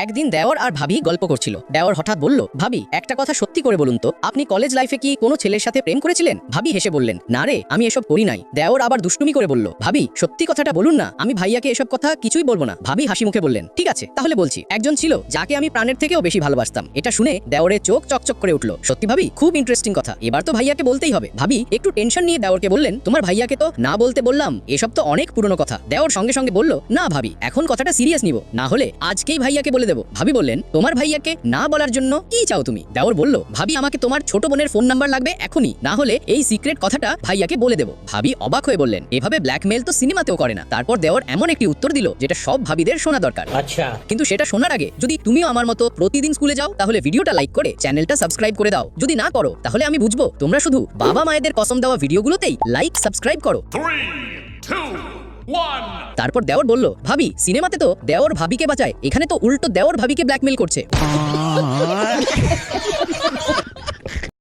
একদিন দেওর আর ভাবি গল্প করছিল। দেওর হঠাৎ বলল, ভাবি একটা কথা সত্যি করে বলুন তো, আপনি কলেজ লাইফে কি কোনো ছেলের সাথে প্রেম করেছিলেন? ভাবি হেসে বললেন, না রে, আমি এসব করি নাই। দেওর আবার দুষ্টুমি করে বলল, ভাবি সত্যি কথাটা বলুন না, আমি ভাইয়াকে এসব কথা কিছুই বলবো না। ভাবি হাসি মুখে বললেন, ঠিক আছে তাহলে বলছি। একজন ছিল যাকে আমি প্রাণের থেকেও বেশি ভালোবাসতাম। এটা শুনে দেওরের চোখ চকচক করে উঠলো। সত্যি ভাবি, খুব ইন্টারেস্টিং কথা, এবার তো ভাইয়াকে বলতেই হবে। ভাবি একটু টেনশন নিয়ে দেওরকে বললেন, তোমার ভাইয়াকে তো না বলতে বললাম, এসব তো অনেক পুরনো কথা। দেওর সঙ্গে সঙ্গে বলল, না ভাবি, এখন কথাটা সিরিয়াস নিব, না হলে আজকেই ভাইয়াকে বলে দেবো। ভাবি বললেন, তোমার ভাইয়াকে না বলার জন্য কি চাও তুমি? দেওর বলল, ভাবি আমাকে তোমার ছোট বোনের ফোন নাম্বার লাগবে এখনই, না হলে এই সিক্রেট কথাটা ভাইয়াকে বলে দেবো। ভাবি অবাক হয়ে বললেন, এভাবে ব্ল্যাকমেল তো সিনেমাতেও করে না। তারপর দেওর এমন একটি উত্তর দিল যেটা সব ভাবিদের শোনা দরকার। আচ্ছা, কিন্তু সেটা শোনার আগে যদি তুমিও আমার মতো প্রতিদিন স্কুলে যাও, তাহলে ভিডিওটা লাইক করে চ্যানেলটা সাবস্ক্রাইব করে দাও। যদি না করো তাহলে আমি বুঝবো তোমরা শুধু বাবা মায়েদের কসম দেওয়া ভিডিওগুলোতেই লাইক সাবস্ক্রাইব করো। 3, 2, 1. তারপর দেওর বলল, ভাবি সিনেমাতে তো দেওর ভাবিকে বাঁচায়, এখানে তো উল্টো দেওর ভাবিকে ব্ল্যাকমেল করছে।